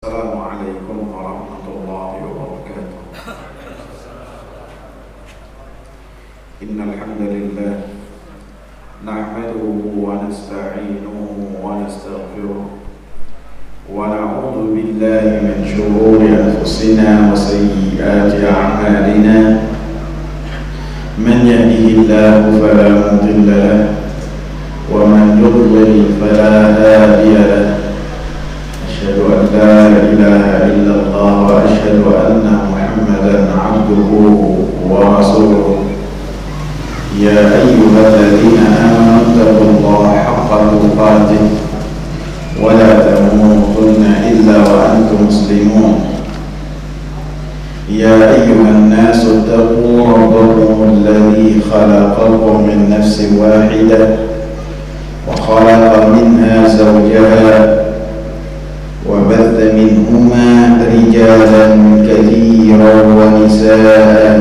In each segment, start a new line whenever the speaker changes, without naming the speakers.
السلام عليكم ورحمة الله وبركاته. إن الحمد لله نحمده ونستعينه ونستغفره ونعوذ بالله من شرور أنفسنا وسيئات أعمالنا. من يهده الله فلا مضل له ومن يضلل فلا هادي له. أشهد أن لا إله إلا الله وأشهد أن محمدا عبده ورسوله. يا أيها الذين آمنوا اتقوا الله حق تقاته ولا تموتن إلا وأنتم مسلمون. يا أيها الناس اتقوا ربكم الذي خلقكم من نفس واحدة وخلق منها زوجها وبث منهما رجالا كثيرا ونساء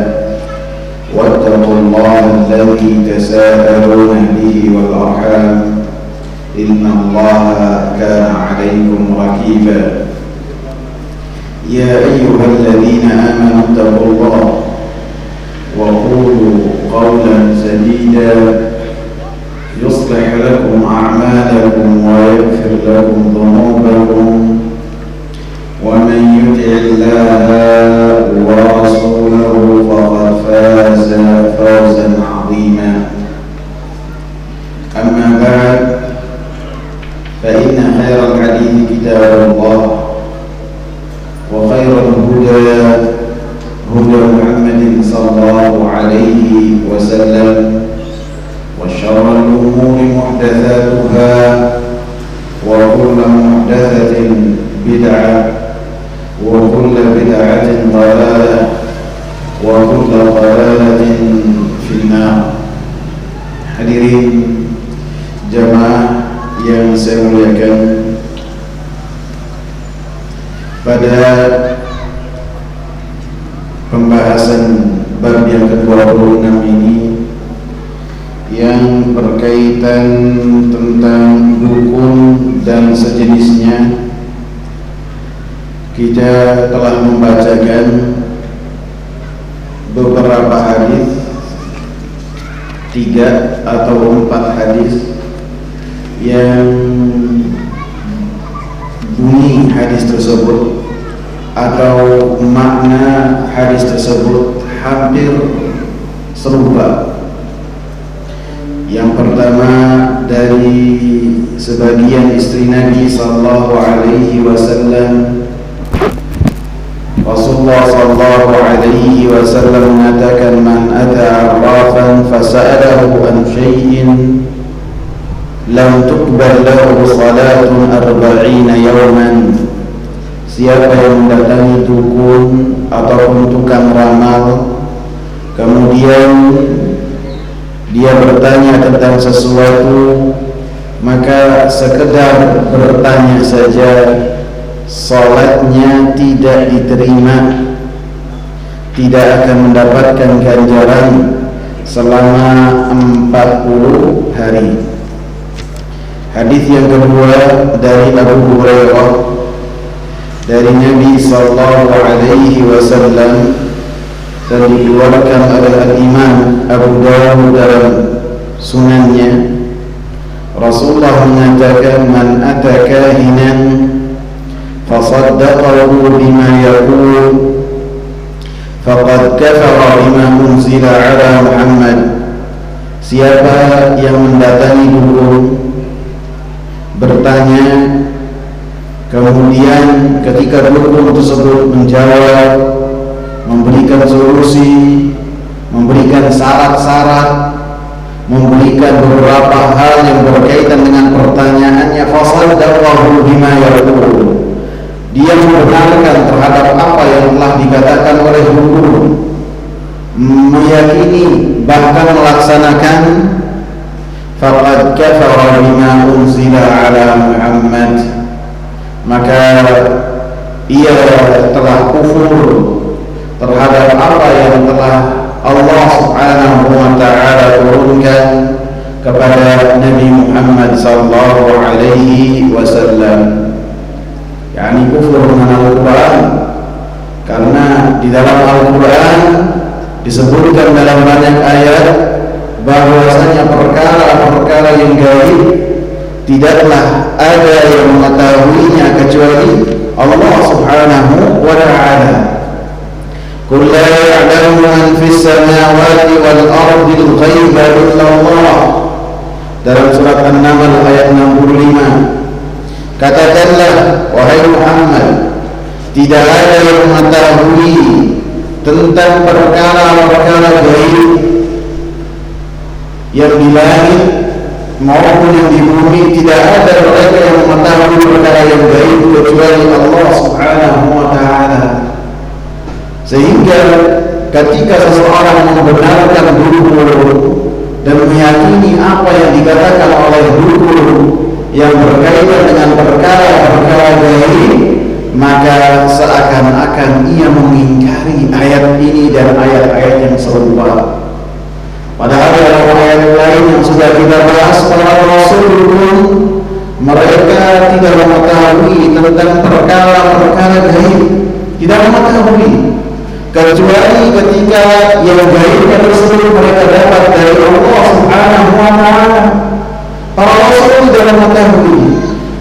واتقوا الله الذي تساءلون به والأرحام إن الله كان عليكم رقيبا. يا أيها الذين آمنوا اتقوا الله وقولوا قولا سديدا يصلح لكم أعمالكم ويغفر لكم ذنوبكم ومن يطع الله ورسوله فقد فاز فوزا عظيما. أما بعد فإن خير الحديث كتاب الله وخير الهدى هدى محمد صلى الله عليه وسلم وشر الأمور محدثاتها وكل محدثة بدعة وكل بدعة ضلالة وكل ضلالة في النار. Hadirin jamaah yang saya muliakan, pada pembahasan bab yang ke-26 ini yang berkaitan tentang dukun dan sejenisnya, kita telah membacakan beberapa hadis, 3 atau 4 hadis yang bunyi hadis tersebut atau makna hadis tersebut hampir serupa. Yang pertama dari sebagian istri Nabi sallallahu alaihi wasallam, Rasulullah sallallahu alaihi wasallam mengatakan, man ata arrafan fasa'alahu an syai'in lam tuqbal lahu salatun 40 yawman. Siapa yang mendatangi dukun ataupun tukang ramal, kemudian dia bertanya tentang sesuatu, maka sekedar bertanya saja, salatnya tidak diterima, tidak akan mendapatkan ganjaran selama 40 hari. Hadis yang kedua dari Abu Hurairah, dari Nabi sallallahu alaihi wasallam, dan dikeluarkan oleh Al-Imam Abu Dawud dalam sunannya. Rasulullah mengatakan, man ata kahinan fasaddaqahu bima yaqul faqad kafara bima unzila ala Muhammad. Siapa yang mendatangi dukun, bertanya, kemudian ketika dukun tersebut menjawab, memberikan solusi, memberikan syarat-syarat, memberikan beberapa hal yang berkaitan dengan pertanyaannya, fasaddaqahu bima yaqul, dia membenarkan terhadap apa yang telah dikatakan oleh dukun, meyakini bahkan melaksanakan, faqad kafara bima unzila ala Muhammad, maka ia telah kufur terhadap apa yang telah Allah subhanahu wa ta'ala turunkan kepada Nabi Muhammad sallallahu alaihi wasallam.
yakni kufur dengan Al-Quran, karena di dalam Al-Quran disebutkan dalam banyak ayat bahwasanya perkara-perkara yang gaib tidaklah ada yang mengetahuinya kecuali Allah Subhanahu wa ta'ala. Qul la ya'lamu man fis samawati wal ardi al-ghaiba illa Allah. Dalam surat An-Naml ayat 65. Katakanlah wahai Muhammad, tidak ada yang mengetahui tentang perkara-perkara gaib yang di langit maupun yang di bumi. Tidak ada mereka yang mengetahui perkara yang gaib kecuali Allah Subhanahu wa ta'ala. Sehingga ketika seseorang membenarkan dukun dan meyakini apa yang dikatakan oleh dukun yang berkaitan dengan perkara-perkara gaib, maka seakan-akan ia mengingkari ayat ini dan ayat-ayat yang serupa. Padahal dalam ayat lain yang sudah kita bahas, para Rasul pun mereka tidak mengetahui tentang perkara-perkara gaib, tidak mengetahui, kecuali ketika yang gaibnya tersebut mereka dapat dari Allah Subhanahu wa ta'ala. Para Rasul tidak mengetahui.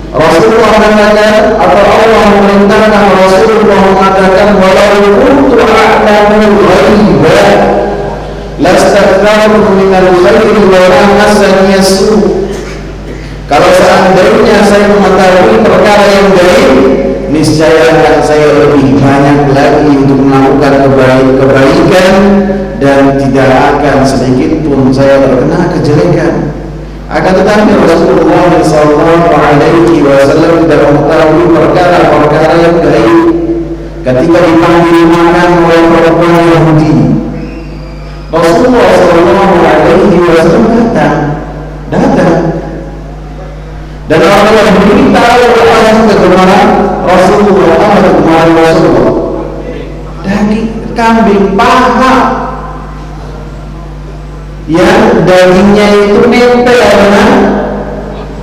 Rasulullah mengatakan, atau Allah memerintahkan Rasulullah mengatakan, walau kuntu a'lamul ghaiba lastakthartu minal khairi wa la massani as-su'. Kalau seandainya saya mengetahui perkara yang gaib, niscaya akan saya lebih banyak lagi untuk melakukan kebaikan dan tidak akan sedikit pun saya terkena kejelekan. Akan tetapi Rasulullah SAW tidak mengetahui perkara-perkara yang gaib. Ketika dipanggil makan oleh perempuan Yahudi, Rasulullah SAW datang, dan orang Yahudi tahu apa kegemaran Rasulullah, daging kambing paha yang dagingnya itu nempel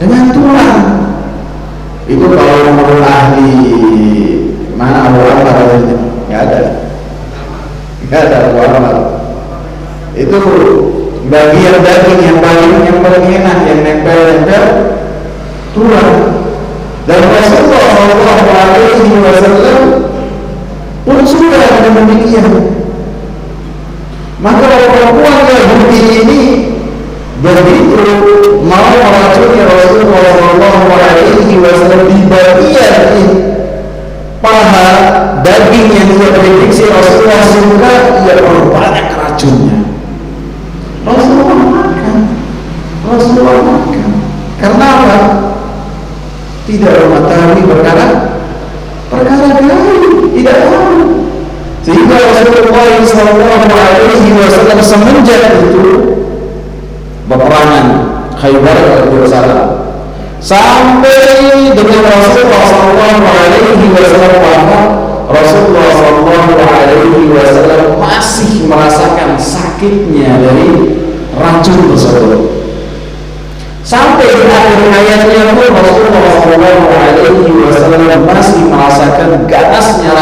dengan tulang. Itu kalau menurut ahli mana Abu Amar nggak ada Abu Amar. Itu bagian daging yang paling enak, yang nempel tulang. Dan Rasulullah SAW pun sudah demikian. Maka perempuan Yahudi ini begitu mau meracuni Rasulullah SAW di bagian paha daging yang dia prediksi Rasulullah suka, ia perbanyak racunnya. Rasulullah makan. Karena apa? Tidak mengetahui perkara gaib, tidak tahu. Sehingga Rasulullah SAW semenjak itu peperangan Khaybar al-Salam sampai dengan Rasulullah SAW, Rasulullah SAW masih merasakan sakitnya dari racun tersebut. Sampai di akhir hayatnya pun Rasulullah SAW masih merasakan ganasnya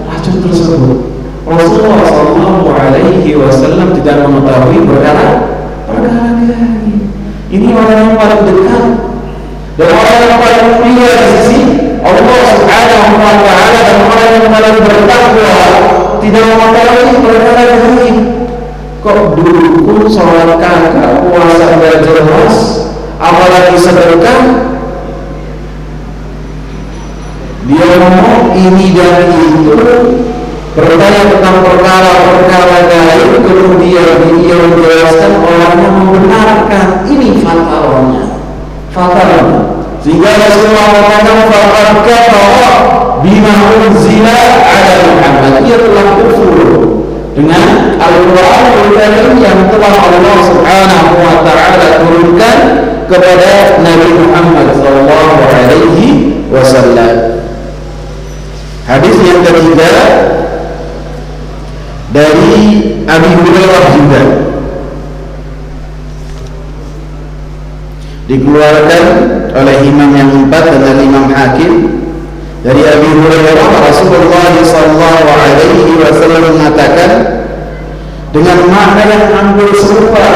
racun tersebut. Rasulullah SAW tidak mengetahui perkara gaib. Ini orang yang paling dekat dan orang yang paling mulia di sisi Allah Subhanahu wa ta'ala, dan orang yang paling bertakwa tidak mengetahui perkara gaib. Kok dukun, sholat kakak, puasa gak jelas, apalagi sedekah, dia ngomong ini dan itu, bertanya tentang perkara-perkara gaib, kemudian dia menjelaskan orangnya membenarkan. Ini fatalnya. Sehingga Rasulullah mengatakan faqad kafara bima unzila ala Muhammad, ia telah kufur dengan Al-Quran yang telah Allah Subhanahu wa ta'ala turunkan kepada Nabi Muhammad sallallahu alaihi wasallam. Hadis yang ketiga dari Abi Hurairah juga dikeluarkan oleh imam yang empat dan Imam Hakim Dari Abi Hurairah, Rasulullah sallallahu alaihi wasallam mengatakan dengan makna yang hampir serupa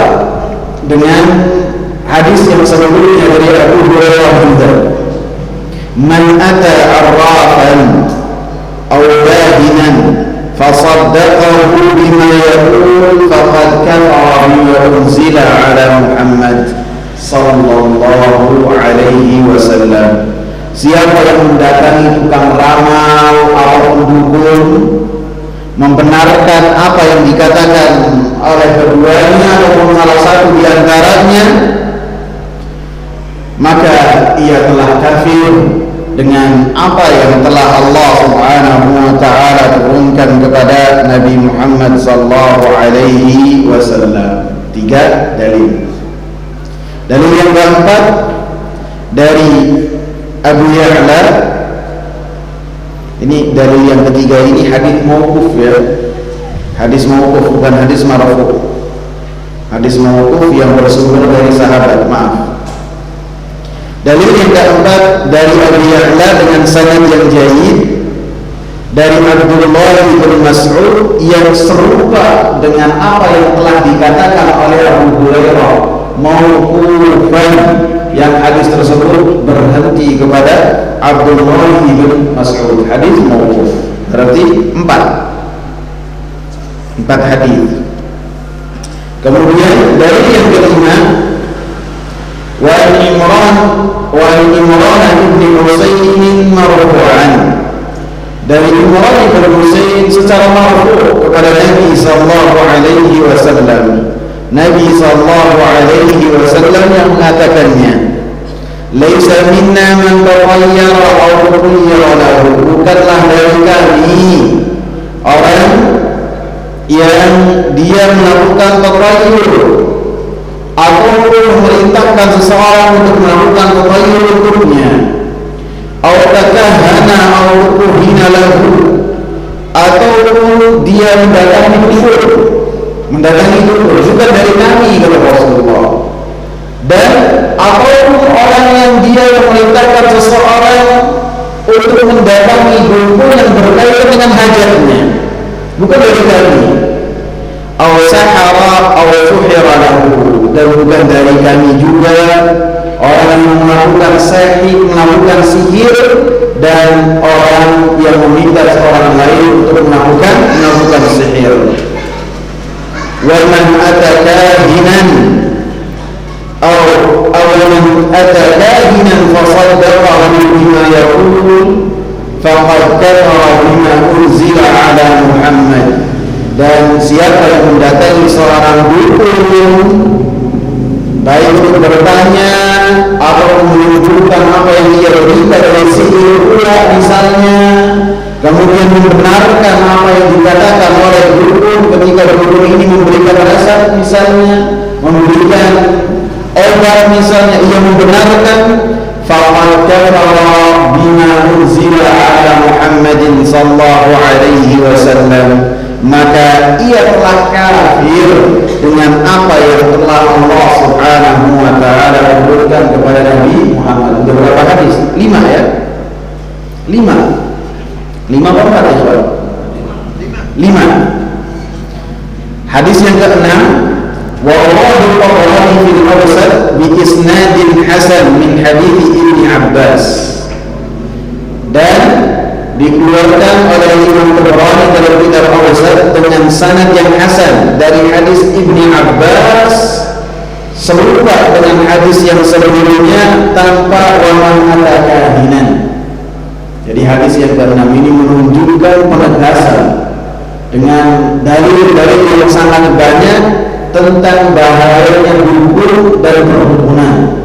dengan hadis yang sebelumnya dari Abu Hurairah juga. Man ata arrafan aw bahinan fasaddaqahu bima yaqul faqad kafara bima unzila ala Muhammad sallallahu alaihi wasallam. Siapa yang mendatangi tukang ramal atau dukun, membenarkan apa yang dikatakan oleh keduanya ataupun salah satu di antaranya, maka ia telah kafir dengan apa yang telah Allah Subhanahu wa taala turunkan kepada Nabi Muhammad sallallahu alaihi wasallam. 3 dalil. Dalil yang keempat dari Abu Ya'la. Ini dalil yang ketiga, ini hadis mauquf ya. Hadis mauquf, bukan hadis marfu. Hadis mauquf yang bersumber dari sahabat, maaf. Dalil yang keempat dari Abu Ya'la dengan sanad yang jayyid dari Abdullah bin Mas'ud yang serupa dengan apa yang telah dikatakan oleh Abu Hurairah mauqufan, yang hadis tersebut berhenti kepada Abdullah bin Mas'ud. Hadis mauquf berarti 4 hadis. Kemudian dari yang kelima, wa Imran bin Husain marfu'an, dari Imran bin Husain secara marfu' kepada Nabi sallallahu alaihi wasallam. Nabi sallallahu alaihi wasallam yang mengatakannya, laisa minna man taghayyara aw tughayyara lahu, bukanlah dari kami orang yang dia melakukan taghayyur atau memerintahkan seseorang untuk melakukan taghayyur untuknya, aw takahana aw tuhina lahu, atau dia mendatangi dukun juga dari kami, kata Rasulullah. Dan ataupun orang yang dia memerintahkan seseorang untuk mendatangi dukun yang berkaitan dengan hajatnya, bukan dari kami. Aw sahara aw suhira lahu, dan bukan dari kami juga orang yang melakukan sihir dan orang yang meminta seorang lain untuk melakukan sihir. Wa man ata kahinan aw man ata kahinan fasaddaqahu bima yaqul faqad kafara bima unzila ala Muhammad. Dan siapa yang mendatangi seorang dukun, baik untuk bertanya atau menunjukkan apa yang dia berita dari sihir pula misalnya, kemudian membenarkan apa yang dikatakan oleh dukun ketika dukun ini memberikan resep misalnya, memberikan obat misalnya, ia membenarkan, faqad kafara bima unzila ala Muhammadin sallallahu alaihi wasallam, maka ia telah kafir dengan apa yang telah Allah Subhanahu wa taala turunkan kepada Nabi Muhammad. Untuk berapa hadis? 5 ya? 5 apa 4 ya, Sobat? 5. Hadis yang ke-6, wa rawahu Tabrani fil Awsat bi isnadin hasan min hadits Ibnu Abbas, dan dikeluarkan oleh Imam Tabrani dalam kitab Awsat dengan sanad yang hasan dari hadis Ibnu Abbas serupa dengan hadis yang sebelumnya tanpa waman ata kahinan. Jadi hadis yang ke-6 ini menunjukkan penegasan dengan dalil-dalil yang sangat banyak tentang bahayanya dukun dan perdukunan.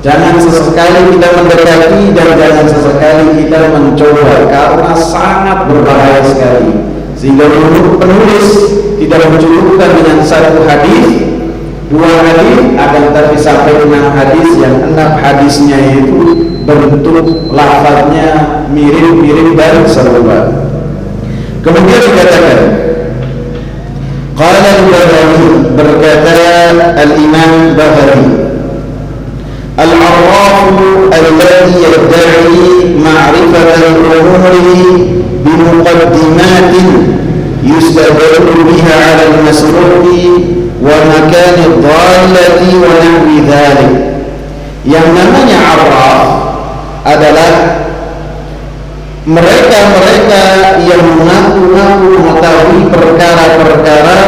Jangan sesekali kita mendekati dan jangan sesekali kita mencoba, karena sangat berbahaya sekali. Sehingga penulis tidak mencukupkan dengan 1 hadis, 2 hadis, akan tetapi sampai 6 hadis, yang 6 hadisnya itu bentuk lafaznya mirip-mirip dan serupa. Kemudian dikatakan, qala al-Baghawi, berkata al-Imam Baghawi, al-arrafu alladhi yadda'i ma'rifatan umum muqaddimatin yustadallu biha 'ala al-masruqi wa makan ad-dallati wa nahwi dhalik. Yang namanya arraf adalah mereka-mereka yang mengaku-ngaku mengetahui perkara-perkara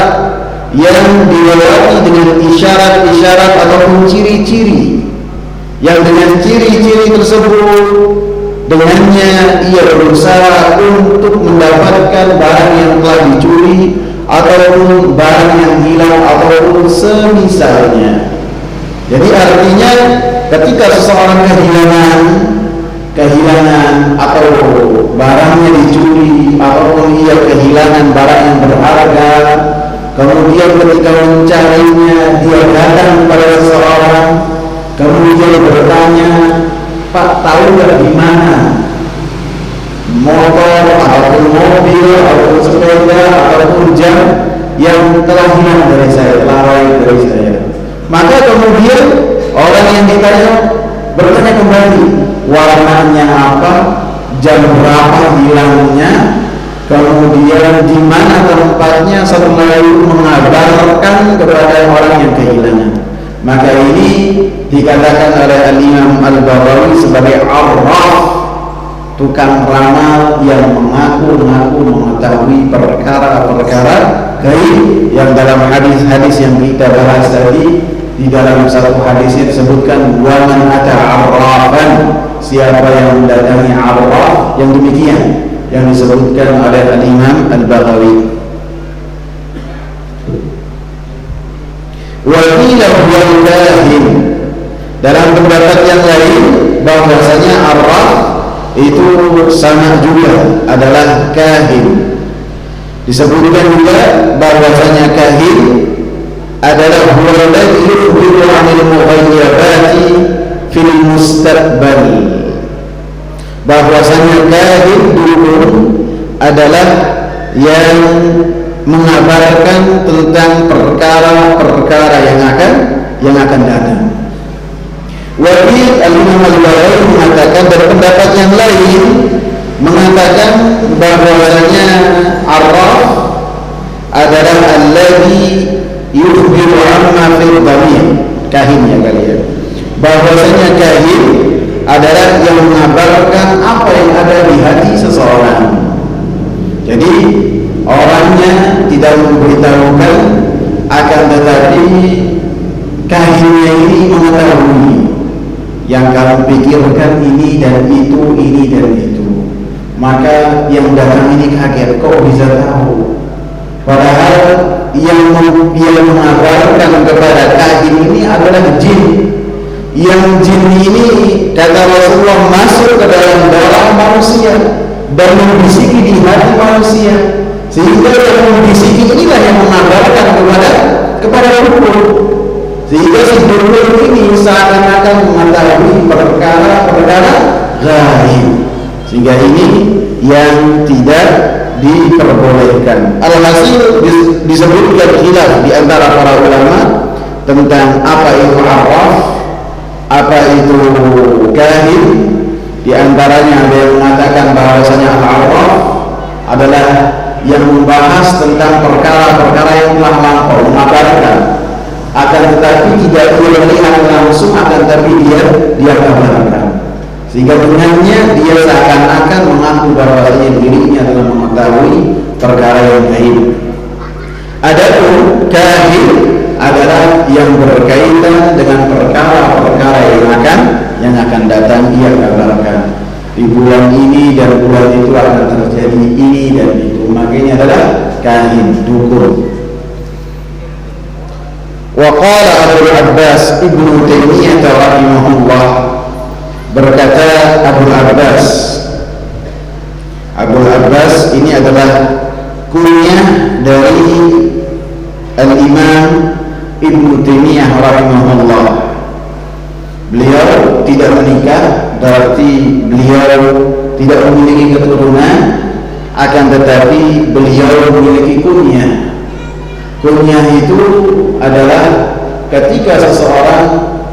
yang dilewati dengan isyarat-isyarat ataupun ciri-ciri, yang dengan ciri-ciri tersebut dengannya ia berusaha untuk mendapatkan barang yang telah dicuri ataupun barang yang hilang ataupun semisalnya. Jadi artinya ketika seseorang kehilangan atau barangnya dicuri ataupun ia kehilangan barang yang berharga, kemudian ketika mencarinya dia datang kepada seseorang, kemudian bertanya, "Pak, tahu nggak di mana motor ataupun mobil ataupun sepeda ataupun jam yang telah hilang dari saya, telah lari dari saya?" Maka kemudian orang yang ditanya bertanya kembali, warnanya apa, jam berapa hilangnya, kemudian di mana tempatnya, setelah itu mengabarkan kepada orang yang kehilangan. Maka ini dikatakan oleh Al-Imam Al-Baghawi sebagai arraf, tukang ramal yang mengaku-ngaku mengetahui perkara-perkara gaib, yang dalam hadis-hadis yang kita bahas tadi, di dalam satu hadisnya disebutkan waman ata arrafan, siapa yang mendatangi arraf, yang demikian yang disebutkan oleh Al-Imam Al-Baghawi. Wa qila huwa al-kahin, dalam pendapat yang lain bahwasanya arraf itu sama juga adalah kahin. Disebutkan juga bahwasanya kahin adalah huwa alladhi yukhbiru 'anil mughayyabati fil mustaqbal, bahwasanya kahin dulu adalah yang mengabarkan tentang perkara-perkara yang akan datang. Wahid Al-Imam Al-Baghawi mengatakan, dan pendapat yang lain mengatakan bahwasanya arraf adalah alladhi yukhbiru amma fil dhamir, kahinnya kalian, bahwasanya kahin adalah yang mengabarkan apa yang ada di hati seseorang. Jadi orangnya tidak memberitahukan, akan tetapi kahinnya ini mengetahui yang kamu pikirkan ini dan itu, ini dan itu. Maka yang datang ini kaget, kok bisa tahu? Padahal yang mengabarkan kepada kahin ini adalah jin. Yang jin ini, kata Rasulullah, masuk ke dalam darah manusia dan membisiki di hati manusia, sehingga yang membisiki inilah yang mengabarkan kepada dukun, sehingga si dukun ini seakan-akan mengetahui perkara-perkara gaib, sehingga ini yang tidak diperbolehkan. Alhasil disebutkan khilaf di antara para ulama tentang apa itu arraf, apa itu kahin. Di antaranya ada yang mengatakan bahwasanya al-arraf adalah yang membahas tentang perkara-perkara yang telah lampau, mengabarkan, akan tetapi tidak dia melihat langsung, akan tetapi dia kabarkan, sehingga dengannya dia seakan-akan mengaku bahwasanya dirinya telah mengetahui perkara yang gaib. Adapun kahin adalah yang berkaitan dengan perkara-perkara yang akan datang, ia kabarkan di bulan ini dan bulan itu akan terjadi ini dan itu. Makanya adalah kahin, dukun. Wa qala Abu Abbas Ibnu Taimiyah rahimahullah, berkata Abu Abbas ini adalah kunyah dari Al-Imam Ibnu Taimiyah rahimahullah. Beliau tidak menikah, berarti beliau tidak memiliki keturunan, akan tetapi beliau memiliki kunyah. Kunyah itu adalah ketika seseorang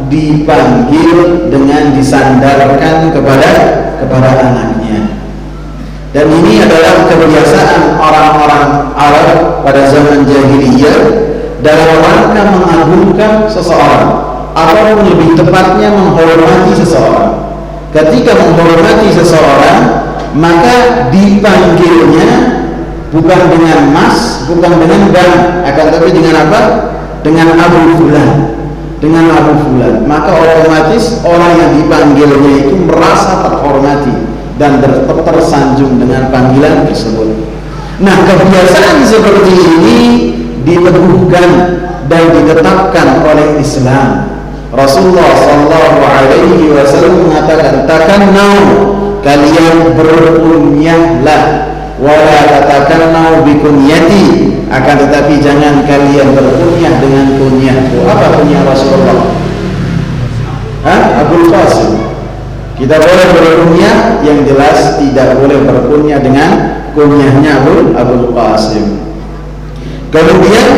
dipanggil dengan disandarkan kepada anaknya. Dan ini adalah kebiasaan orang-orang Arab pada zaman jahiliyah dalam rangka mengagungkan seseorang, ataupun lebih tepatnya menghormati seseorang. Ketika menghormati seseorang, maka dipanggilnya bukan dengan mas, bukan dengan bang, akan tapi dengan apa? Dengan Abu Fulan, dengan Abu Fulan. Maka otomatis orang yang dipanggilnya itu merasa terhormati dan tersanjung dengan panggilan tersebut. Nah, kebiasaan seperti ini diteguhkan dan ditetapkan oleh Islam. Rasulullah sallallahu alaihi wasallam mengatakan, "Takannau, kalian berkunyahlah, wala tatakannau bikunyati, akan tetapi jangan kalian berkunyah dengan kunyahku." Apa kunyah Rasulullah? Abul Qasim. Kita boleh berkunyah, yang jelas tidak boleh berkunyah dengan kunyahnya Abul Qasim. Kemudian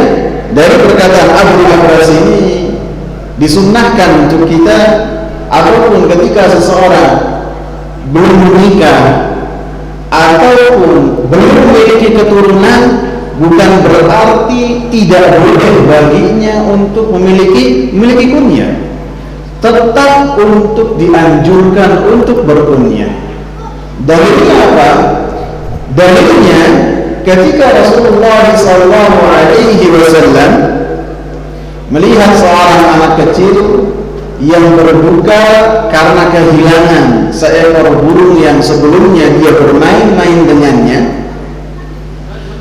dari perkataan Abdul Abbas ini disunnahkan untuk kita, ataupun ketika seseorang belum menikah ataupun belum memiliki keturunan, bukan berarti tidak boleh baginya untuk memiliki kunyah. Tetap untuk dianjurkan untuk berkunyah. Dalilnya apa? Dalilnya ketika Rasulullah SAW melihat seorang anak kecil yang berduka karena kehilangan seekor burung yang sebelumnya dia bermain-main dengannya.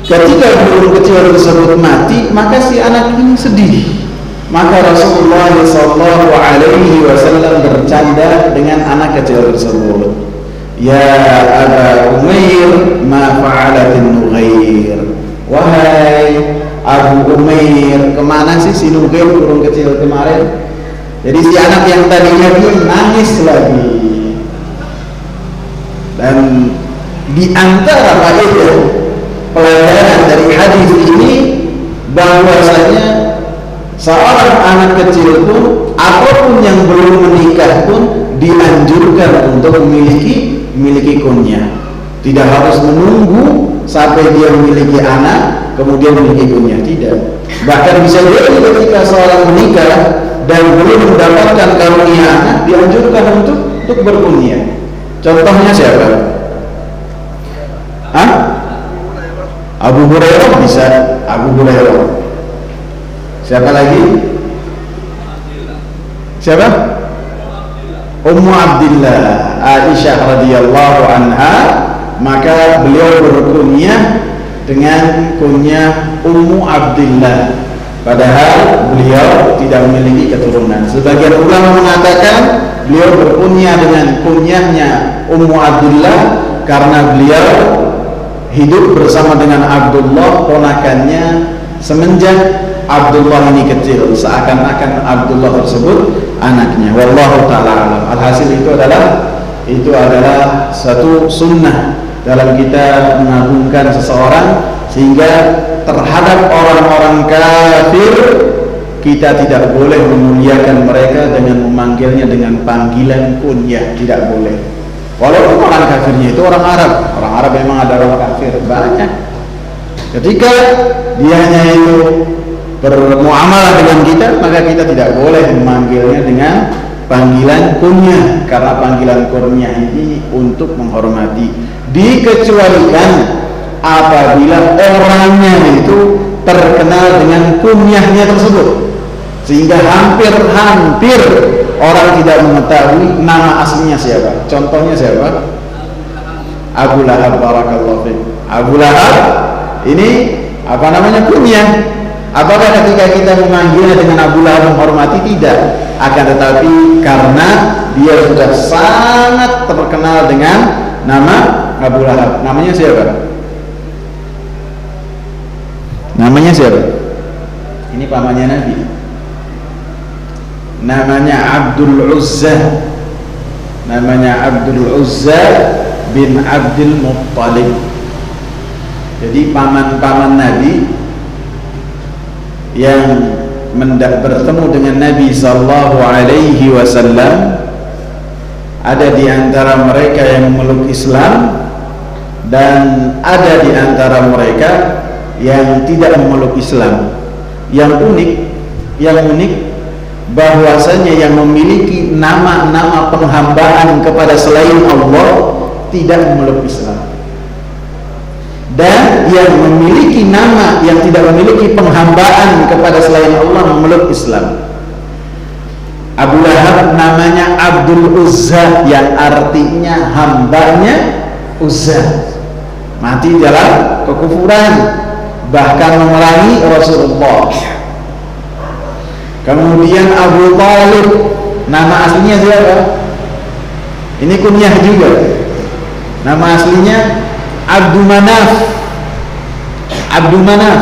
Ketika burung kecil tersebut mati, maka si anak ini sedih. Maka Rasulullah SAW bercanda dengan anak kecil tersebut. "Ya Aba Umair, ma fa'alatin Nughair." Wahai Abu Umair, kemana sih si Nughair, burung kecil kemarin? Jadi si anak yang tadinya dia nangis lagi. Dan di antara faedah pelajaran dari hadis ini bahwasanya seorang anak kecil pun ataupun yang belum menikah pun dianjurkan untuk memiliki kunyah. Tidak harus menunggu sampai dia memiliki anak kemudian memiliki kunyah, tidak. Bahkan bisa jadi ketika seorang menikah dan belum mendapatkan karunia anak, dianjurkan untuk berkunyah. Contohnya siapa? Abu Hurairah bisa. Abu Hurairah. Siapa lagi? Siapa? Ummu Abdillah, Aisyah radhiyallahu anha, maka beliau berkunyah dengan kunyah Ummu Abdillah, padahal beliau tidak memiliki keturunan. Sebagian ulama mengatakan beliau berkunyah dengan kunyahnya Ummu Abdillah karena beliau hidup bersama dengan Abdullah, ponakannya, semenjak Abdullah ini kecil, seakan-akan Abdullah tersebut anaknya. Wallahu ta'ala alam. Alhasil itu adalah satu sunnah dalam kita mengagungkan seseorang, sehingga terhadap orang-orang kafir kita tidak boleh memuliakan mereka dengan memanggilnya dengan panggilan kunyah, tidak boleh. Walaupun orang kafirnya itu orang Arab memang ada orang kafir banyak. Ketika dianya itu bermuamalah dengan kita, maka kita tidak boleh memanggilnya dengan panggilan kunyah, karena panggilan kunyah ini untuk menghormati. Dikecualikan apabila orangnya itu terkenal dengan kunyahnya tersebut, sehingga hampir orang tidak mengetahui nama aslinya siapa. Contohnya siapa? Abu Lahab, barakallahu fiik. Abu Lahab ini apa namanya, kunyah. Apakah ketika kita memanggilnya dengan Abu Lahab menghormati? Tidak. Akan tetapi karena dia sudah sangat terkenal dengan nama Abu Lahab. Namanya siapa? Namanya siapa? Ini pamannya Nabi. Namanya Abdul Uzza. Namanya Abdul Uzza bin Abdul Muttalib. Jadi paman-paman Nabi yang bertemu dengan Nabi sallallahu alaihi wasallam, ada di antara mereka yang memeluk Islam, dan ada di antara mereka yang tidak memeluk Islam. Yang unik bahwasanya yang memiliki nama-nama penghambaan kepada selain Allah tidak memeluk Islam, dan yang memiliki nama yang tidak memiliki penghambaan kepada selain Allah memeluk Islam. Abu Lahab namanya Abdul Uzza, yang artinya hambanya Uzza, mati dalam kekufuran, bahkan memerangi Rasulullah. Kemudian Abu Talib, nama aslinya siapa? Ini kunyah juga. Nama aslinya Abdul Manaf. Abdul Manaf,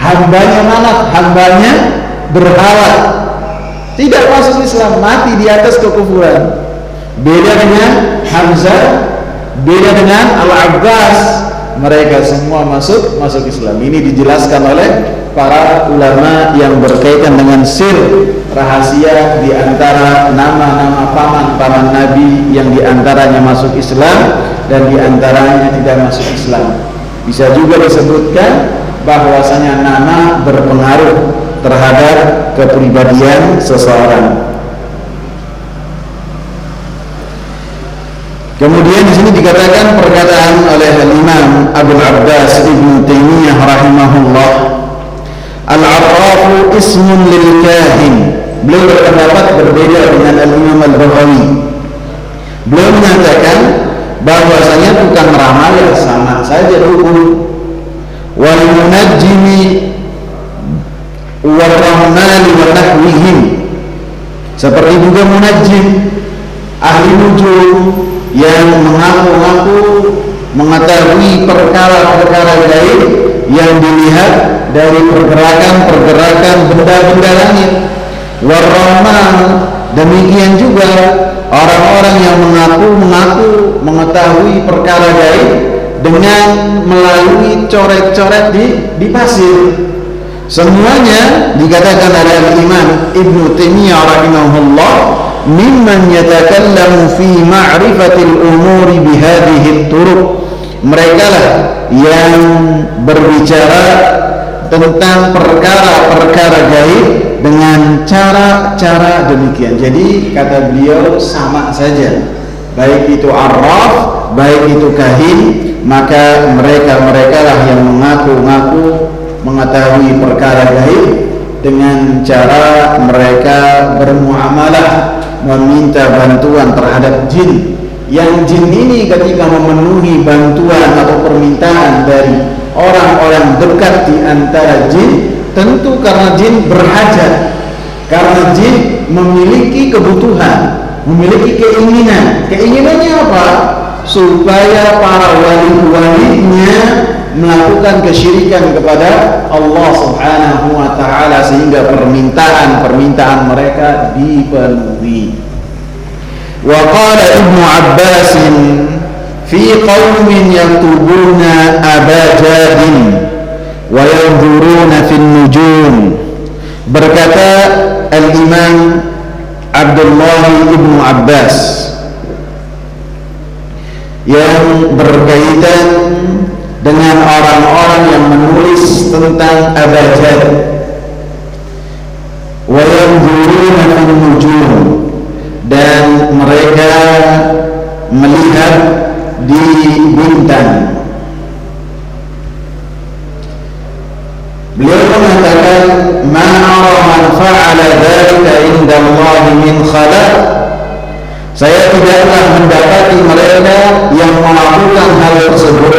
hambanya Manaf, hambanya berhala, tidak masuk Islam, mati di atas kekufuran. Beda dengan Hamzah, beda dengan Al-Abbas, mereka semua masuk Islam. Ini dijelaskan oleh para ulama yang berkaitan dengan sir rahasia di antara nama-nama paman-paman Nabi, yang diantaranya masuk Islam dan diantaranya tidak masuk Islam. Bisa juga disebutkan bahwasanya nama berpengaruh terhadap kepribadian seseorang. Kemudian di sini dikatakan perkataan oleh Imam Abu Abbas Ibnu Taimiyah rahimahullah, Al-Arrafu ismun lil kahin. Beliau berpendapat berbeda dengan Al-Imam Al-Baghawi. Beliau menyatakan bahwasanya tukang ramal ya sama saja hukum. Wal munajjimi wal rahmali wa nahwihim, seperti juga munajjim, ahli nujum, yang mengaku-ngaku mengetahui perkara-perkara gaib yang dilihat dari pergerakan-pergerakan benda-benda langit. Warahman, demikian juga orang-orang yang mengaku mengetahui perkara gaib dengan melalui coret-coret di pasir. Semuanya dikatakan oleh Imam Ibnu Taimiyah rahimahullah mimman yatakallamu fi ma'rifatil umuri bihadhihi turuq. Mereka lah yang berbicara tentang perkara-perkara gaib dengan cara-cara demikian. Jadi kata beliau sama saja, baik itu arraf, baik itu kahin, maka mereka lah yang mengaku-ngaku mengetahui perkara gaib dengan cara mereka bermuamalah, meminta bantuan terhadap jin. Yang jin ini ketika memenuhi bantuan atau permintaan dari orang-orang dekat di antara jin, tentu karena jin berhajat, karena jin memiliki kebutuhan, memiliki keinginan. Keinginannya apa? Supaya para wali-walinya melakukan kesyirikan kepada Allah Subhanahu wa ta'ala, sehingga permintaan mereka dipenuhi. Wa qala Ibnu Abbas fi qaumin yaktubuna abajadin wa yanzuruna fin nujum. Berkata Al-Imam Abdullah Ibnu Abbas yang berkaitan dengan orang-orang yang menulis tentang abajad, wa yanzuruna fin nujum, dan mereka melihat di bintang. Beliau mengatakan, ma ara man fa'ala dzalika inda Allah min khalaq. Saya tidaklah mendapati mereka yang melakukan hal tersebut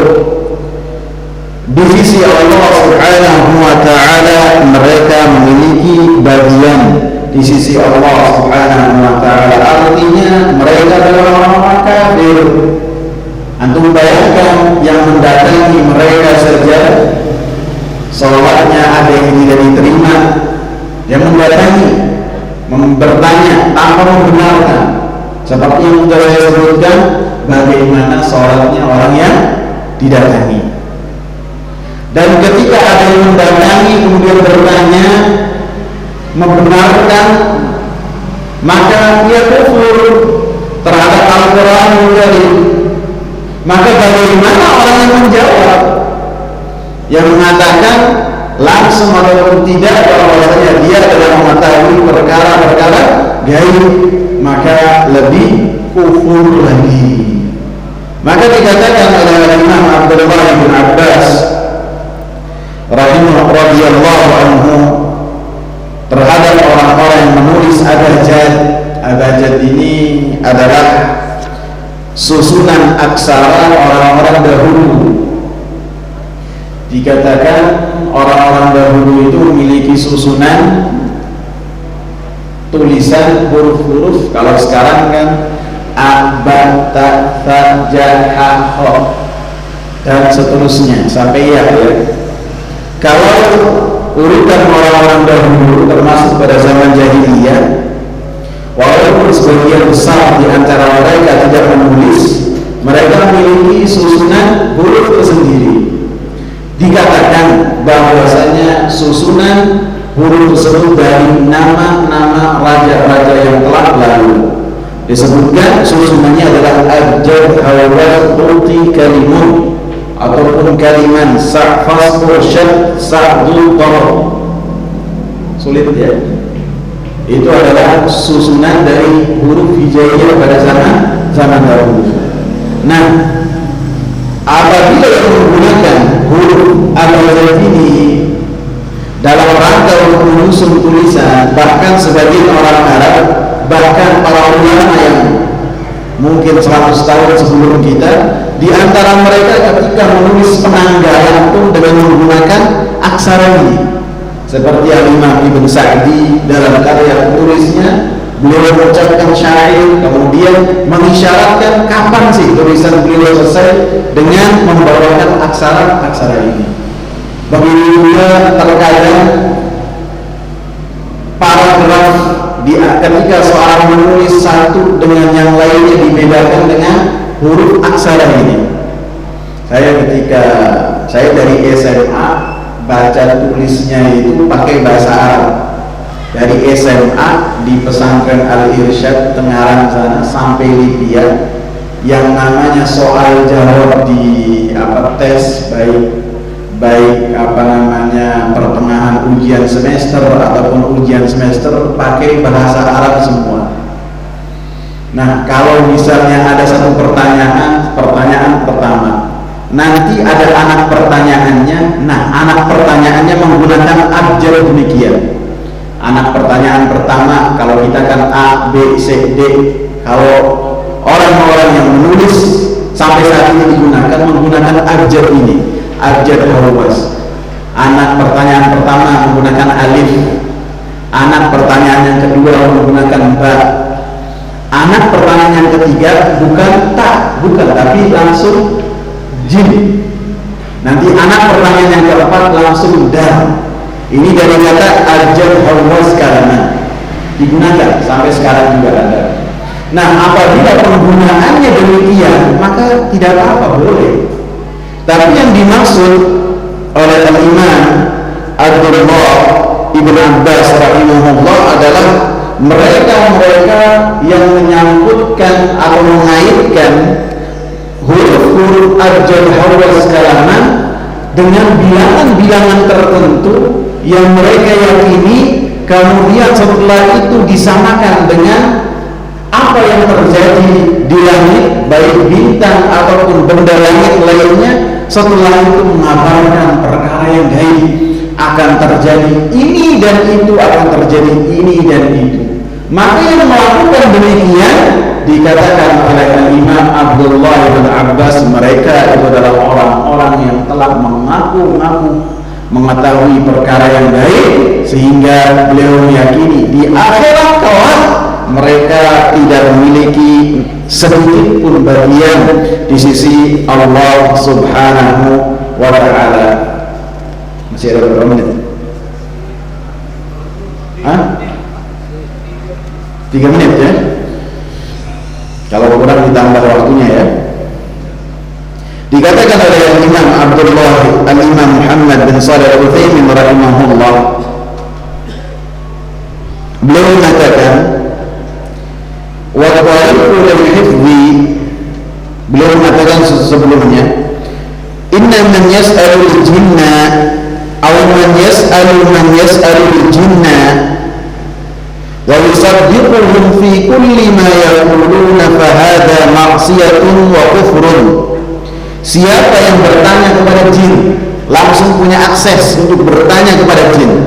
di sisi Allah Subhanahu wa ta'ala. Mereka memiliki bagian di sisi Allah Subhanahu wa ta'ala. Artinya mereka adalah orang-orang kafir. Antum bayangkan, yang mendatangi mereka saja sholatnya ada yang tidak diterima, yang mendatangi bertanya tanpa membenarkan, seperti yang sudah saya sebutkan, bagaimana sholatnya orang yang didatangi. Dan ketika ada yang mendatangi kemudian bertanya, membenarkan, maka ia kufur terhadap Al-Quran Karim. Maka bagaimana orang yang menjawab, yang mengatakan langsung ataupun tidak bahwasanya dia adalah mengetahui perkara-perkara gaib, maka lebih kufur lagi. Maka dikatakan oleh Imam Abdullah bin Abbas radhiyallahu anhu terhadap orang-orang yang menulis abjad. Abjad ini adalah susunan aksara orang-orang dahulu. Dikatakan orang-orang dahulu itu memiliki susunan tulisan huruf-huruf. Kalau sekarang kan a, ba, ta, tha, ja, ha, ho dan seterusnya sampai ya. Kalau urutan orang-orang dahulu termasuk pada zaman jahiliyah, walaupun sebagian besar di antara mereka tidak menulis, mereka memiliki susunan huruf tersendiri. Dikatakan bahwasanya susunan huruf tersebut dari nama-nama raja-raja yang telah lalu. Disebutkan susunannya adalah abjad, hawaz, tuti, kalimun ataupun kaliman, sa'fas, ursyad, sa'dul, toro. Sulit ya. Itu adalah susunan dari huruf hijaiyah pada zaman dahulu. Nah, apabila menggunakan huruf al-abjad ini dalam rangka untuk menyusun tulisan, bahkan sebagian orang Arab, bahkan para ulama yang mungkin 100 tahun sebelum kita, di antara mereka ketika menulis penanggalan pun dengan menggunakan aksara ini. Seperti Al-Imam Ibn Sa'di dalam karya tulisnya, beliau mengucapkan syair, kemudian mengisyaratkan kapan sih tulisan beliau selesai dengan membawakan aksara-aksara ini. Begitu juga terkadang paragraf ketika seorang menulis satu dengan yang lainnya dibedakan dengan huruf aksara ini. Ketika saya dari SMA baca tulisnya itu pakai bahasa Arab. Dari SMA di pesantren Al-Irsyad Tengaran sana sampai Libya, yang namanya soal jawab di tes baik pertengahan ujian semester ataupun ujian semester pakai bahasa Arab semua. Nah, kalau misalnya ada satu pertanyaan pertama, nanti ada anak pertanyaannya. Nah, anak pertanyaannya menggunakan abjad demikian. Anak pertanyaan pertama, kalau kita kan A, B, C, D. Kalau orang-orang yang menulis sampai saat ini menggunakan abjad ini, abjad hawaz. Anak pertanyaan pertama menggunakan alif. Anak pertanyaan yang kedua menggunakan ba. Anak pertanyaan yang ketiga bukan ta, tapi langsung jim. Nanti anak pertanyaan yang keempat langsung dal. Ini dari kata abjad hawaz karena digunakan sampai sekarang juga ada. Nah, apabila penggunaannya demikian, maka tidak apa-apa, boleh. Tapi yang dimaksud oleh Imam Abdullah Ibn Abbas rahimahullah adalah mereka yang menyangkutkan atau mengaitkan huruf-huruf abjad hawaz kalaman dengan bilangan-bilangan tertentu yang mereka yakini, kemudian setelah itu disamakan dengan apa yang terjadi di langit, baik bintang ataupun benda langit lainnya. Setelah itu mengabarkan perkara yang gaib, akan terjadi ini dan itu, akan terjadi ini dan itu. Maka yang melakukan demikian dikatakan oleh Imam Abdullah bin Abbas, mereka itu adalah orang-orang yang telah mengaku mengetahui perkara yang gaib, sehingga beliau meyakini di akhirat kelak mereka tidak memiliki sedikit pun bagian di sisi Allah Subhanahu wa ta'ala. Masih ada berapa menit? 3 menit ya. Kalau kurang ditambah waktunya ya. Dikatakan oleh Imam Abdullah Al-Imam Muhammad bin Shalih Al-Utsaimin rahimahullah, beliau mengatakan wa tariqul hifzi, beliau mengatakan sebelum-sebelumnya. Inna man yas'alul jinna aw man yas'alul jinna wa yusaddiquhum fi kulli ma yaquluna fa hadha ma'siyatun wa kufrun. Siapa yang bertanya kepada jin, langsung punya akses untuk bertanya kepada jin,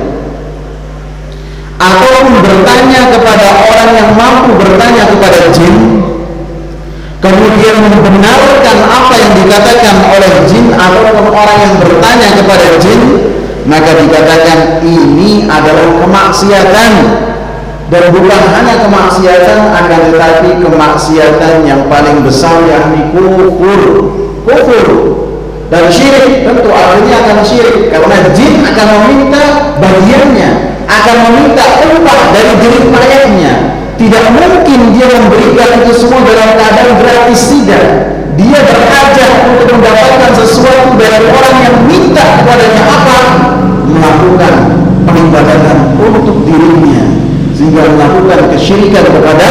ataupun bertanya kepada orang yang mampu bertanya kepada jin, kemudian membenarkan apa yang dikatakan oleh jin ataupun orang yang bertanya kepada jin, maka dikatakan ini adalah kemaksiatan. Dan bukan hanya kemaksiatan, akan tetapi kemaksiatan yang paling besar, yakni kufur dan syirik. Tentu akhirnya akan syirik, karena jin akan meminta bagiannya, akan meminta upah dari jerih payahnya. Tidak mungkin dia memberikan itu semua dalam keadaan gratis, tidak. Dia berhajat untuk mendapatkan sesuatu dari orang yang minta kepadanya apa? Melakukan peribadatan untuk dirinya, sehingga melakukan kesyirikan kepada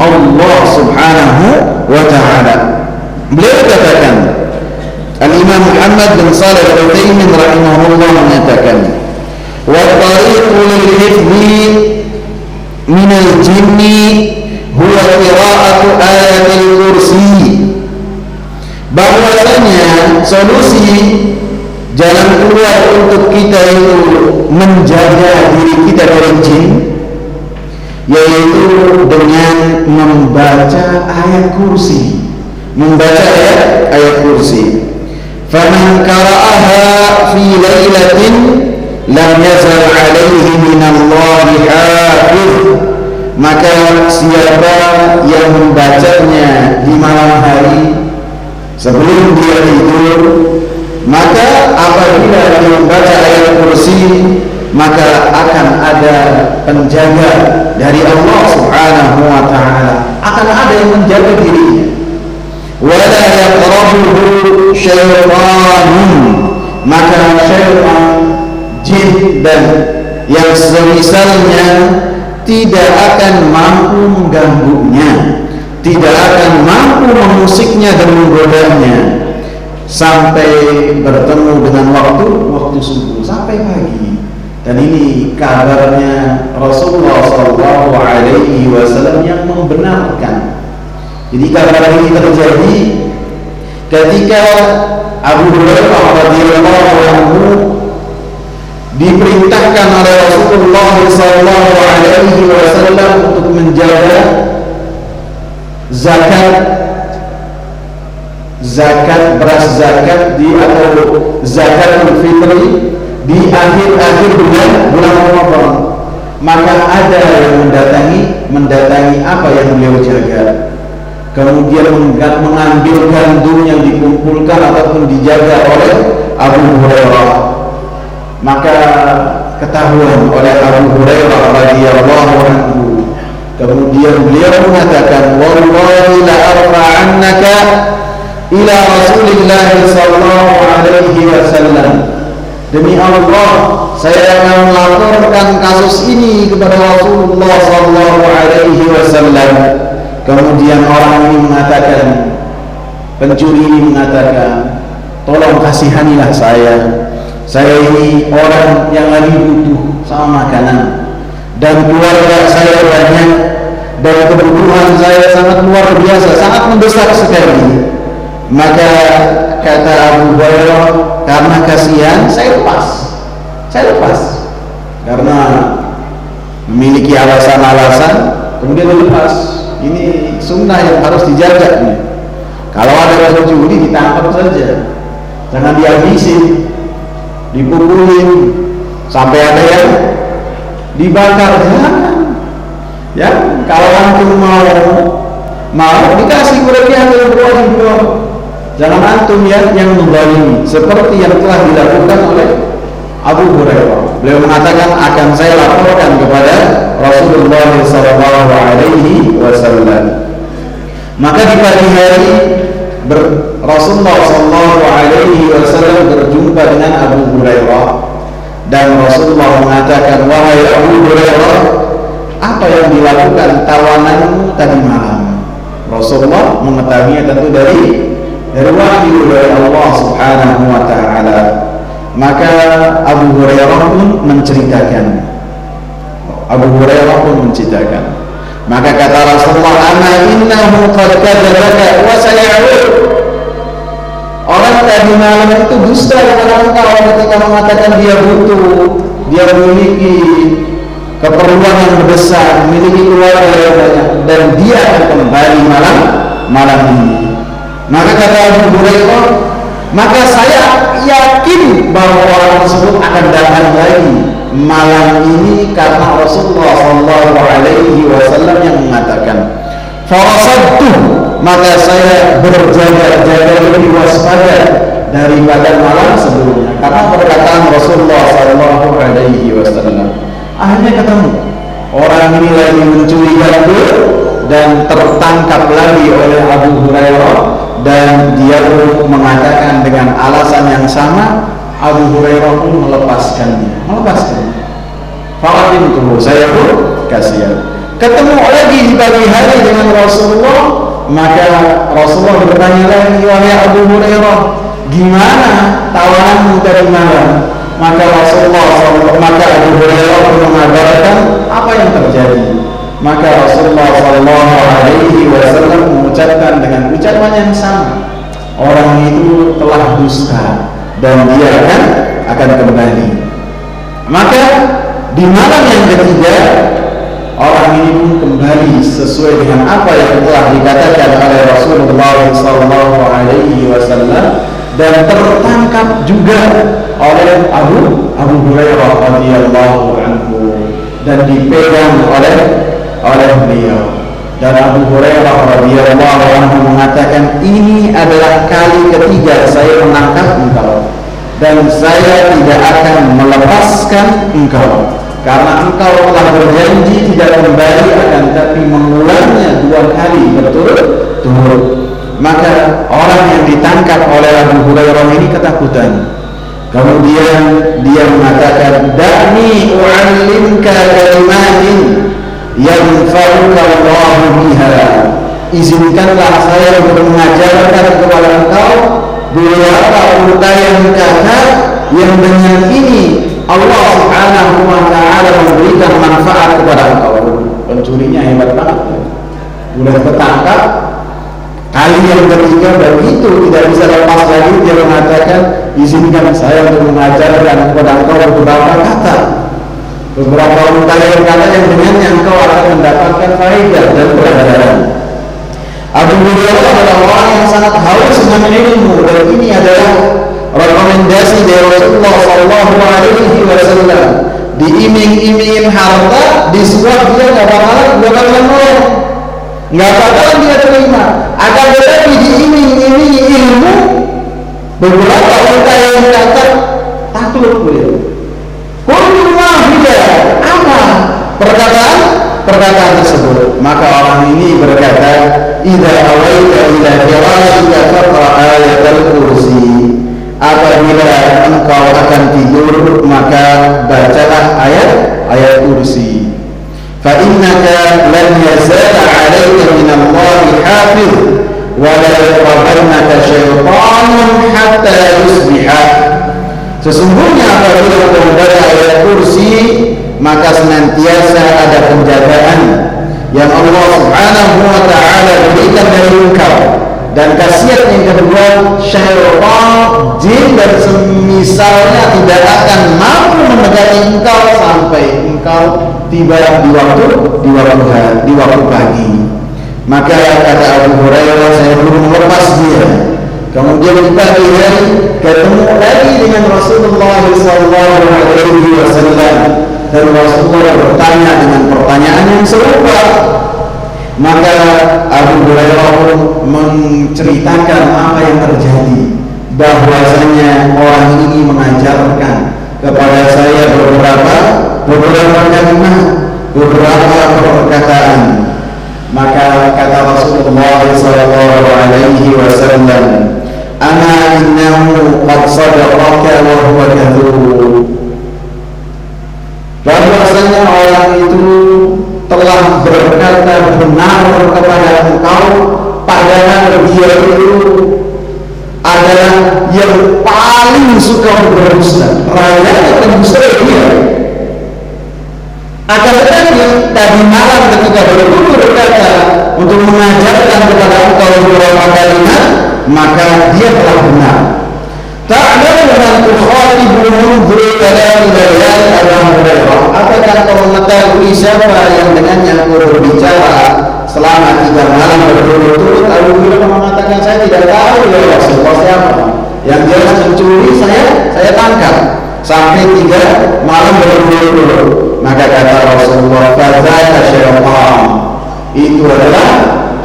Allah Subhanahu wa ta'ala. Beliau katakan, Al-Imam Muhammad bin Shalih Al-Utsaimin rahimahullah mengatakan, wa tariqu lil hifdzi min al-jinni huwa qira'atu ayatil kursi. Bahwasanya solusi jalan keluar untuk kita itu menjaga diri kita dari jin, yaitu dengan membaca ayat kursi, ayat kursi. Faman qara'aha fi lailatin lam yazal alaihi minallahi hafiz. Maka siapa yang membacanya di malam hari sebelum dia tidur, maka apabila dia membaca ayat kursi, maka akan ada penjaga dari Allah Subhanahu wa ta'ala, akan ada yang menjaga dirinya. Wala yaqrabuhu syaitanun, maka syaitan, jin dan yang semisalnya tidak akan mampu mengganggunya, tidak akan mampu mengusiknya dan menggodanya sampai bertemu dengan waktu subuh, sampai pagi. Dan ini kabarnya Rasulullah SAW yang membenarkan. Jadi kabar ini terjadi ketika Abu Hurairah radhiyallahu anhu diperintahkan oleh Rasulullah SAW untuk menjaga beras zakat atau zakatul fitri di akhir bulan Ramadan. Maka ada yang mendatangi apa yang beliau jaga, kemudian mengambil gandum yang dikumpulkan ataupun dijaga oleh Abu Hurairah. Maka ketahuan oleh Abu Hurairah radhiyallahu anhu, kemudian beliau mengatakan, wallahi la arfa'annaka ila Rasulillah sallallahu alaihi wasallam. Demi Allah, saya akan melaporkan kasus ini kepada Rasulullah sallallahu alaihi wasallam. Kemudian orang ini mengatakan, pencuri ini mengatakan, tolong kasihanilah saya ini orang yang lagi butuh sama makanan, dan keluarga saya banyak, dan kebutuhan saya sangat luar biasa, sangat mendesak sekali. Maka kata Abu Hurairah, karena kasihan saya lepas, karena memiliki alasan-alasan, kemudian lepas. Ini sunnah yang harus dijaga nih. Kalau ada pencuri ditangkap saja, jangan dihabisin, dipukulin sampai ada yang dibakar, jangan. Ya, kalau antum mau dikasih kelebihan yang berwajib, jangan antum yang menzalimi seperti yang telah dilakukan oleh Abu Hurairah. Beliau mengatakan, akan saya laporkan kepada Rasulullah SAW. Maka di pagi hari Rasulullah SAW berjumpa dengan Abu Hurairah, dan Rasulullah mengatakan, wahai Abu Hurairah, apa yang dilakukan tawananmu tadi malam? Rasulullah mengetahuinya tentu dari dari wahyu dari Allah Subhanahu wa taala. Maka Abu Hurairah pun menceritakan. Maka kata Rasulullah, "Ama innahu qad kadzabaka wa saya'ud." Orang tadi malam itu dusta kepada engkau ketika mengatakan dia butuh, dia memiliki keperluan yang besar, memiliki keluarga yang banyak, dan dia akan kembali malam ini. Maka kata Abu Hurairah, maka saya yakin bahwa orang tersebut akan datang lagi malam ini karena Rasulullah SAW yang mengatakan. Farasadtu, maka saya berjaga-jaga lebih waspada daripada malam sebelumnya karena perkataan Rasulullah SAW. Akhirnya ketemu orang ini lagi mencuri gandul dan tertangkap lagi oleh Abu Hurairah, dan dia pun mengatakan dengan alasan yang sama. Abu Hurairah pun melepaskan. Faradim tuh, saya pun kasihan. Ketemu lagi di pagi hari dengan Rasulullah, maka Rasulullah bertanya lagi, wahai Abu Hurairah, gimana tawananmu tadi malam? Maka Abu Hurairah pun mengabarkan apa yang terjadi. Maka Rasulullah SAW mengucapkan dengan ucapan yang sama, orang itu telah dusta dan dia akan kembali. Maka di malam yang ketiga, orang ini pun kembali sesuai dengan apa yang telah dikatakan oleh Rasulullah SAW, dan tertangkap juga oleh Abu Hurairah radhiyallahu anhu dan dipegang oleh beliau. Dan Abu Hurairah radhiyallahu anhu mengatakan, ini adalah kali ketiga saya menangkap engkau dan saya tidak akan melepaskan engkau, karena engkau telah berjanji tidak kembali, akan tapi mengulangnya 2 kali berturut-turut. Maka orang yang ditangkap oleh Abu Hurairah ini ketakutan. Kemudian dia mengatakan, "Da'ni u'allimka kalimatin yanfa'uka Allah biha." Izinkanlah saya untuk mengajarkan kepada engkau beberapa uraian kata yang dengan ini Allah Subhanahu wa taala memberikan manfaat kepada engkau. Pencurinya hebat banget. Udah ketangkap, kali yang ketiga begitu tidak bisa lepas lagi, dia mengatakan, izinkan saya untuk mengajarkan kepada engkau beberapa kata, beberapa uraian kata yang dengannya engkau akan mendapatkan faedah dan pelajaran. Abu Hurairah adalah orang yang sangat haus dengan ilmu, dan ini adalah rekomendasi dari Rasulullah SAW. Diiming-imingin harta, disuap dia nggak bakalan nolak, nggak bakalan dia terima. Akan tetapi diiming-imingi ilmu, beberapa orang yang kata takluk beliau. Kullu wahidah, apa perkataan tersebut? Maka orang ini berkata, idza awaita ila firashika faqra ayatul kursi. Apabila engkau akan tidur, maka bacalah ayat kursi. Fa innaka lan yazala 'alaika min Allahi hafiz wa la yaqrabannaka syaitanun hatta yusbiha. Sesungguhnya apabila engkau membaca ayat kursi, maka senantiasa ada penjagaan yang Allah Subhanahu wa taala berikan dari engkau. Dan khasiat yang kedua, syaitan, jin dan semisalnya tidak akan mampu mendekati engkau sampai engkau tiba di waktu pagi. Maka kata Abu Hurairah, saya belum melepas dia. Kemudian di pagi hari ketemu lagi dengan Rasulullah SAW, dan Rasulullah bertanya dengan pertanyaan yang serupa. Maka Abu Hurairah pun menceritakan apa yang terjadi, bahwasanya orang ini mengajarkan kepada saya beberapa kalimat, beberapa perkataan. Maka kata Rasulullah SAW, "Ana innahu qad sadaqaka wa huwa kadhub." Bahwasanya orang itu telah berkata benar kepada engkau, padahal dia itu suka berdusta. Raja berdusta dia. Akan tetapi tadi malam ketika berguru berkata untuk mengajarkan kepada engkau beberapa kalimat, maka dia telah benar. Ta'lamu man tukhatibu mundu kalam layal Abu Hurairah. Apakah kau mengetahui siapa yang dengannya kau berbicara selama 3 malam berturut-turut? Abu Hurairah mengatakan, saya tidak tahu ya Rasulullah siapa. Yang jelas mencuri saya tangkap sampai 3 malam berturut-turut. Maka kata Rasulullah, fadzaka syaitan. Itu adalah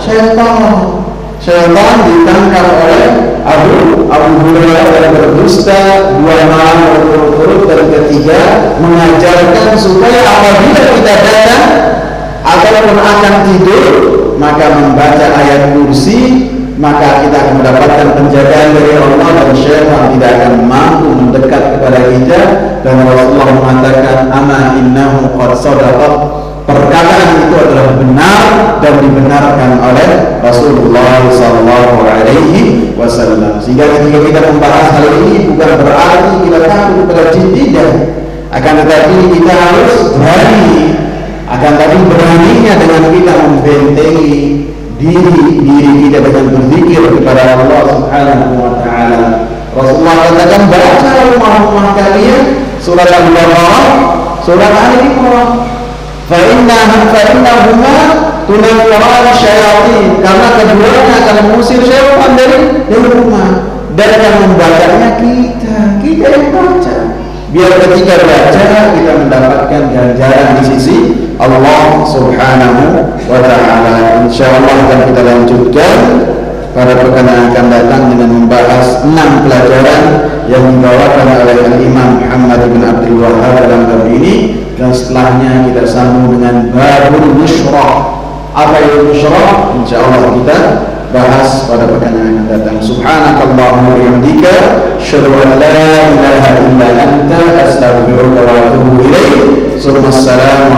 syaitan. Syaitan ditangkap oleh Abu Hurairah dan berdusta 2 malam berturut-turut, dan ketiga mengajarkan supaya apabila kita datang ataupun akan tidur maka membaca ayat kursi, maka kita akan mendapatkan penjagaan dari Allah dan syaitan tidak akan mampu mendekat kepada kita. Dan Rasulullah mengatakan, ama innahu qad sadaqat. Perkataan itu adalah benar dan dibenarkan oleh Rasulullah SAW. Sehingga ketika kita membahas hal ini bukan berarti kita takut kepada jin, tidak. Akan tetapi kita harus berani. Akan tetapi beraninya dengan kita membentengi diri kita dengan berzikir kepada Allah Subhanahu wa Ta'ala. Rasulullah katakan, baca rumah-rumah kalian surat Al-Baqarah, surat Al-Imran. Fa'innahuma tunaffiran syayatin, karena keduanya akan mengusir syaitan dari rumah. Dan yang membacanya kita yang baca, biar ketika baca kita mendapatkan ganjaran di sisi Allah Subhanahu wa Ta'ala. Insyaallah akan kita lanjutkan pada pekan yang akan datang dengan membahas 6 pelajaran yang dibawakan oleh Imam Muhammad bin Abdul Wahhab dalam bab ini. Dan setelahnya kita sambung dengan babul musyrah. Apa itu musyrah? Insyaallah kita bahas pada pekan yang akan datang. Subhanakallahumma wa bihamdika, asyhadu an la ilaha illa anta, astaghfiruka wa atubu ilaik. Assalamualaikum